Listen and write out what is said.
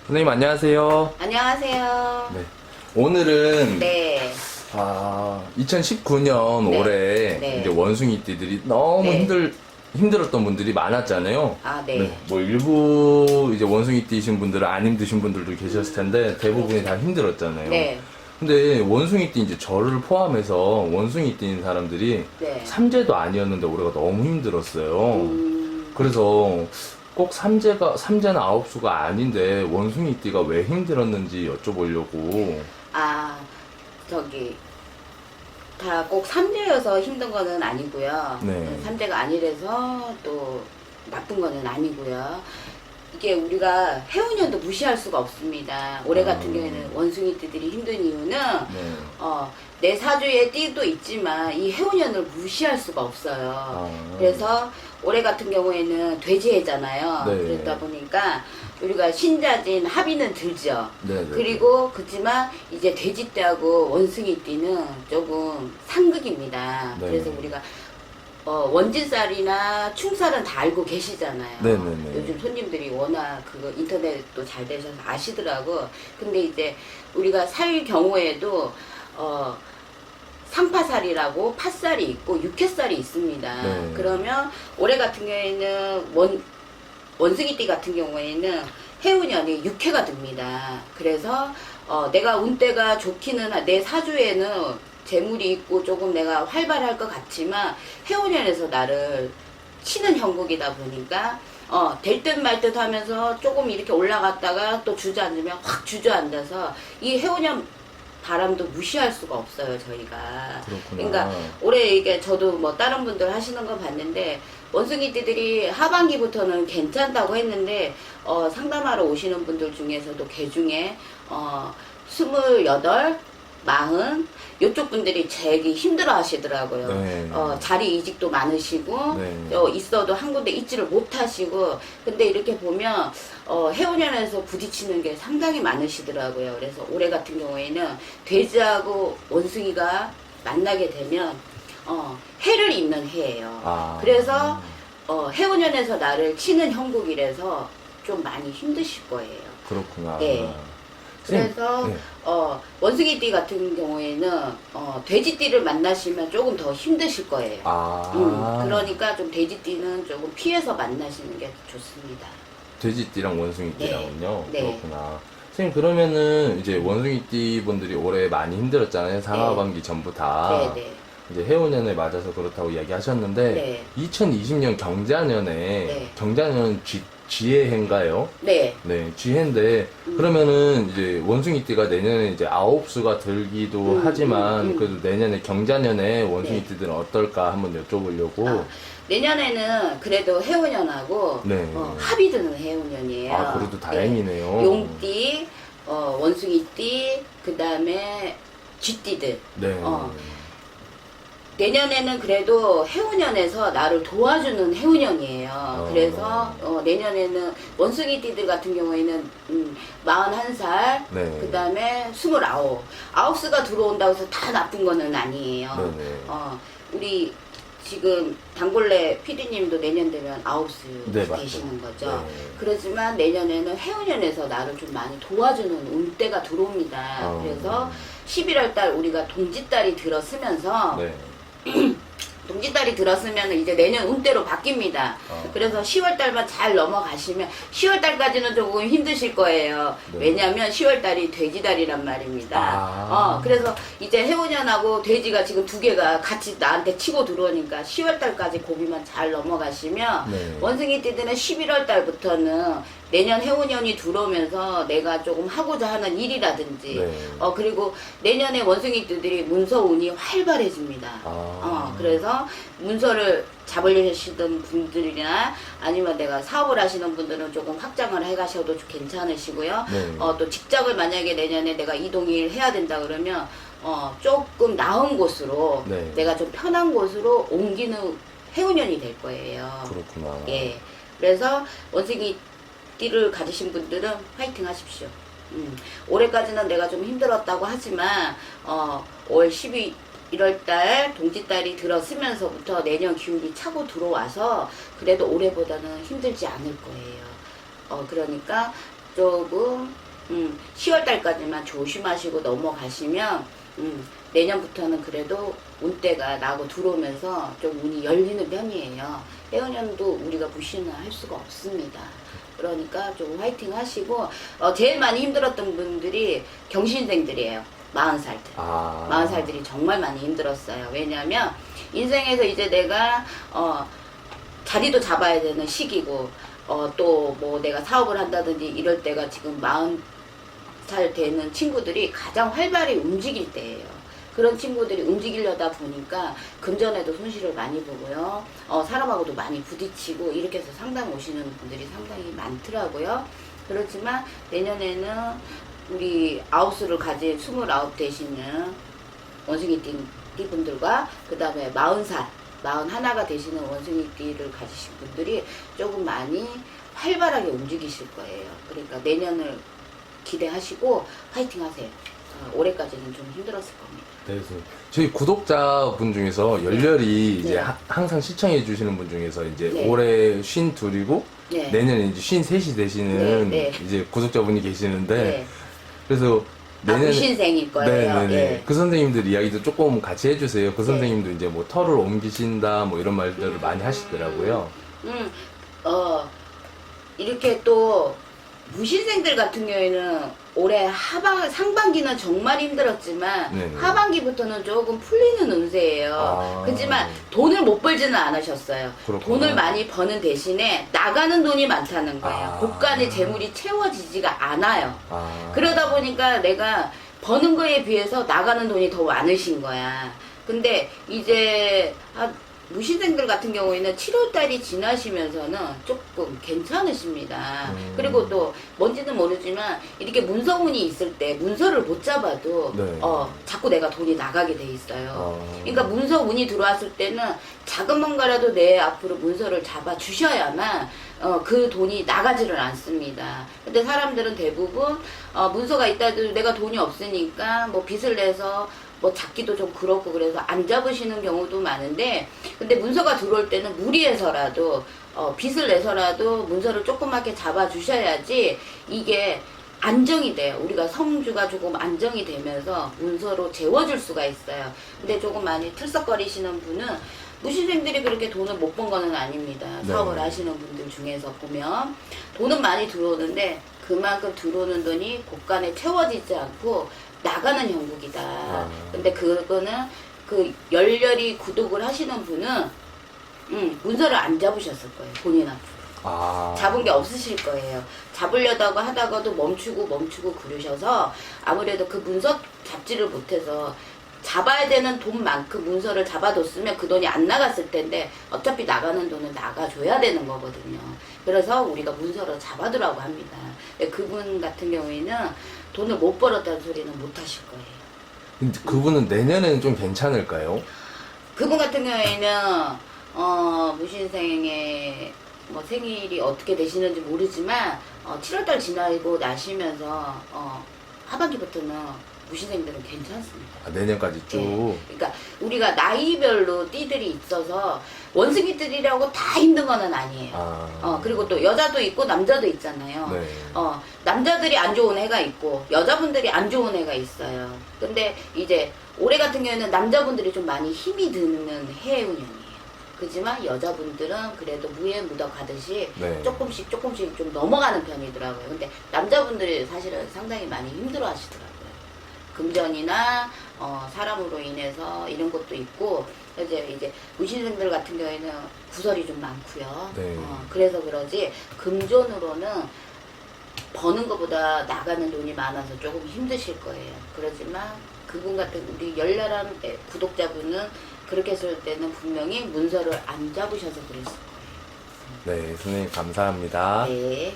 선생님 안녕하세요. 안녕하세요. 네. 오늘은 네. 2019년 네. 올해 네. 이제 원숭이띠들이 너무 네. 힘들었던 분들이 많았잖아요. 아, 네. 뭐 일부 이제 원숭이띠이신 분들은 안 힘드신 분들도 계셨을 텐데 대부분이 다 힘들었잖아요. 네. 근데 원숭이띠 이제 저를 포함해서 원숭이띠인 사람들이 네. 삼재도 아니었는데 올해가 너무 힘들었어요. 그래서 꼭 삼재나 아홉수가 아닌데 원숭이띠가 왜 힘들었는지 여쭤보려고. 아, 저기, 다 꼭 삼재여서 힘든 거는 아니고요. 네. 삼재가 아니라서 또 나쁜 거는 아니고요. 이게 우리가 해운년도 무시할 수가 없습니다. 올해 같은 경우에는 원숭이띠들이 힘든 이유는 네. 내 사주에 띠도 있지만 이 해운년을 무시할 수가 없어요. 그래서 올해 같은 경우에는 돼지해잖아요. 네. 그러다 보니까 우리가 신자진 합의는 들죠. 네. 그리고 그렇지만 이제 돼지띠하고 원숭이띠는 조금 상극입니다. 네. 그래서 우리가 원진살이나 충살은 다 알고 계시잖아요. 네네네. 요즘 손님들이 워낙 그거 인터넷도 잘 되셔서 아시더라고. 근데 이제 우리가 살 경우에도 상파살이라고 팥살이 있고 육회살이 있습니다. 네. 그러면 올해 같은 경우에는 원숭이띠 같은 경우에는 해운년이 육회가 됩니다. 그래서 내가 운때가 좋기는 내 사주에는 재물이 있고 조금 내가 활발할 것 같지만 해운년에서 나를 치는 형국이다 보니까 될 듯 말 듯 하면서 조금 이렇게 올라갔다가 또 주저앉으면 확 주저앉아서 이 해운년 바람도 무시할 수가 없어요, 저희가. 그렇구나. 그러니까 올해 이게 저도 뭐 다른 분들 하시는 거 봤는데 원숭이띠들이 하반기부터는 괜찮다고 했는데 상담하러 오시는 분들 중에서도 개 중에 28, 40 요쪽 분들이 되게 힘들어 하시더라고요. 네. 자리 이직도 많으시고 네. 있어도 한 군데 있지를 못하시고 근데 이렇게 보면 해운년에서 부딪히는 게 상당히 많으시더라고요. 그래서 올해 같은 경우에는 돼지하고 원숭이가 만나게 되면 해를 입는 해예요. 그래서 해운년에서 나를 치는 형국이라서 좀 많이 힘드실 거예요. 그렇구나. 네. 그래서 네. 원숭이띠 같은 경우에는 돼지띠를 만나시면 조금 더 힘드실 거예요. 그러니까 좀 돼지띠는 조금 피해서 만나시는 게 좋습니다. 돼지띠랑 원숭이띠랑은요. 네. 그렇구나. 선생님 그러면은 이제 원숭이띠 분들이 올해 많이 힘들었잖아요. 상하반기 전부 다. 네, 네. 이제 해운년에 맞아서 그렇다고 이야기하셨는데 네. 2020년 경자년에 네. 경자년 쥐해인가요? 네. 네, 쥐해인데 그러면은 이제 원숭이띠가 내년에 이제 아홉수가 들기도 하지만 그래도 내년에 경자년에 원숭이띠들은 어떨까 한번 여쭤보려고. 내년에는 그래도 해운년하고 네. 합이 드는 해운년이에요. 그래도 다행이네요. 네. 용띠, 원숭이띠, 그 다음에 쥐띠들. 네. 내년에는 그래도 해운년에서 나를 도와주는 해운년이에요. 그래서 내년에는 원숭이띠들 같은 경우에는 41살, 네. 그 다음에 29. 아홉수가 들어온다고 해서 다 나쁜 거는 아니에요. 네네. 우리 지금 단골레 PD님도 내년 되면 아홉수 네, 맞죠. 되시는 거죠. 네. 그렇지만 내년에는 해운년에서 나를 좀 많이 도와주는 운때가 들어옵니다. 그래서 11월 달 우리가 동짓달이 들어서면서 네. 동짓달이 들었으면 이제 내년 운대로 바뀝니다. 그래서 10월달만 잘 넘어가시면 10월달까지는 조금 힘드실 거예요. 네. 왜냐하면 10월달이 돼지달이란 말입니다. 그래서 이제 해운년하고 돼지가 지금 두 개가 같이 나한테 치고 들어오니까 10월달까지 고비만 잘 넘어가시면 네. 원숭이띠들은 11월달부터는 내년 해운년이 들어오면서 내가 조금 하고자 하는 일이라든지 네. 그리고 내년에 원숭이띠들이 문서운이 활발해집니다. 그래서 문서를 잡으려시던 분들이나 아니면 내가 사업을 하시는 분들은 조금 확장을 해 가셔도 괜찮으시고요. 네. 또 직장을 만약에 내년에 내가 이동을 해야 된다 그러면 조금 나은 곳으로 네. 내가 좀 편한 곳으로 옮기는 해운년이 될 거예요. 그렇구나. 예. 그래서 원숭이띠를 가지신 분들은 화이팅 하십시오. 올해까지는 내가 좀 힘들었다고 하지만 5월 11월달 동짓달이 들어서면서부터 내년 기운이 차고 들어와서 그래도 올해보다는 힘들지 않을 거예요. 그러니까 조금 10월 달까지만 조심하시고 넘어가시면 내년부터는 그래도 운대가 나고 들어오면서 좀 운이 열리는 편이에요. 해운년도 우리가 무시는 할 수가 없습니다. 그러니까 좀 화이팅 하시고 제일 많이 힘들었던 분들이 경신생들이에요. 40살들. 40살들이 정말 많이 힘들었어요. 왜냐하면 인생에서 이제 내가 자리도 잡아야 되는 시기고 또 뭐 내가 사업을 한다든지 이럴 때가 지금 40살 되는 친구들이 가장 활발히 움직일 때예요. 그런 친구들이 움직이려다 보니까 금전에도 손실을 많이 보고요. 사람하고도 많이 부딪히고 이렇게 해서 상담 오시는 분들이 상당히 많더라고요. 그렇지만 내년에는 우리 아홉수를 가진 29 되시는 원숭이띠 분들과 그 다음에 40살 41가 되시는 원숭이띠를 가지신 분들이 조금 많이 활발하게 움직이실 거예요. 그러니까 내년을 기대하시고 파이팅 하세요. 올해까지는 좀 힘들었을 겁니다. 네, 선생님. 저희 구독자분 중에서 열렬히 이제 네. 항상 시청해 주시는 분 중에서 이제 네. 올해 52이고 네. 내년에 이제 53이 되시는 네, 네. 이제 구독자분이 계시는데 네. 그래서 무신생일 거예요. 네네네. 예. 그 선생님들 이야기도 조금 같이 해주세요. 그 네. 선생님도 이제 뭐 털을 옮기신다 뭐 이런 말들을 많이 하시더라고요. 이렇게 또 무신생들 같은 경우에는 올해 상반기는 정말 힘들었지만 네네. 하반기부터는 조금 풀리는 운세예요. 그렇지만 돈을 못 벌지는 않으셨어요. 그렇구나. 돈을 많이 버는 대신에 나가는 돈이 많다는 거예요. 아. 곳간의 재물이 채워지지가 않아요. 아. 그러다 보니까 내가 버는 거에 비해서 나가는 돈이 더 많으신 거야. 근데 이제 무신생들 같은 경우에는 7월달이 지나시면서는 조금 괜찮으십니다. 그리고 또 뭔지는 모르지만 이렇게 문서운이 있을 때 문서를 못 잡아도 네. 자꾸 내가 돈이 나가게 돼 있어요. 그러니까 문서운이 들어왔을 때는 작은 뭔가라도 내 앞으로 문서를 잡아 주셔야만 그 돈이 나가지를 않습니다. 근데 사람들은 대부분 문서가 있다도 내가 돈이 없으니까 뭐 빚을 내서 뭐 잡기도 좀 그렇고 그래서 안 잡으시는 경우도 많은데, 근데 문서가 들어올 때는 무리해서라도 빚을 내서라도 문서를 조그맣게 잡아 주셔야지 이게 안정이 돼요. 우리가 성주가 조금 안정이 되면서 문서로 재워줄 수가 있어요. 근데 조금 많이 틀썩거리시는 분은 무신생들이 그렇게 돈을 못 번 거는 아닙니다. 네. 사업을 하시는 분들 중에서 보면 돈은 많이 들어오는데 그만큼 들어오는 돈이 곳간에 채워지지 않고 나가는 형국이다. 근데 그거는 그 열렬히 구독을 하시는 분은 문서를 안 잡으셨을 거예요. 본인 앞으로. 잡은 게 없으실 거예요. 잡으려다가 하다가도 멈추고 그러셔서 아무래도 그 문서 잡지를 못해서 잡아야 되는 돈만큼 문서를 잡아뒀으면 그 돈이 안 나갔을 텐데 어차피 나가는 돈은 나가줘야 되는 거거든요. 그래서 우리가 문서를 잡아두라고 합니다. 근데 그분 같은 경우에는 돈을 못 벌었다는 소리는 못 하실 거예요. 근데 그분은 내년에는 좀 괜찮을까요? 그분 같은 경우에는 무신생의 뭐 생일이 어떻게 되시는지 모르지만 7월달 지나고 나시면서 하반기부터는 무신생들은 괜찮습니다. 내년까지 쭉. 네. 그러니까 우리가 나이별로 띠들이 있어서 원숭이들이라고 다 힘든 거는 아니에요. 그리고 또 여자도 있고 남자도 있잖아요. 네. 남자들이 안 좋은 해가 있고 여자분들이 안 좋은 해가 있어요. 근데 이제 올해 같은 경우에는 남자분들이 좀 많이 힘이 드는 해운년이에요. 그렇지만 여자분들은 그래도 무에 묻어가듯이 네. 조금씩 좀 넘어가는 편이더라고요. 근데 남자분들이 사실은 상당히 많이 힘들어 하시더라고요. 금전이나 사람으로 인해서 이런 것도 있고, 이제 무신생들 같은 경우에는 구설이 좀 많고요. 네. 그래서 그러지 금전으로는 버는 것보다 나가는 돈이 많아서 조금 힘드실 거예요. 그렇지만 그분 같은 우리 열렬한 구독자분은 그렇게 했을 때는 분명히 문서를 안 잡으셔서 그랬을 거예요. 네, 선생님 감사합니다. 네.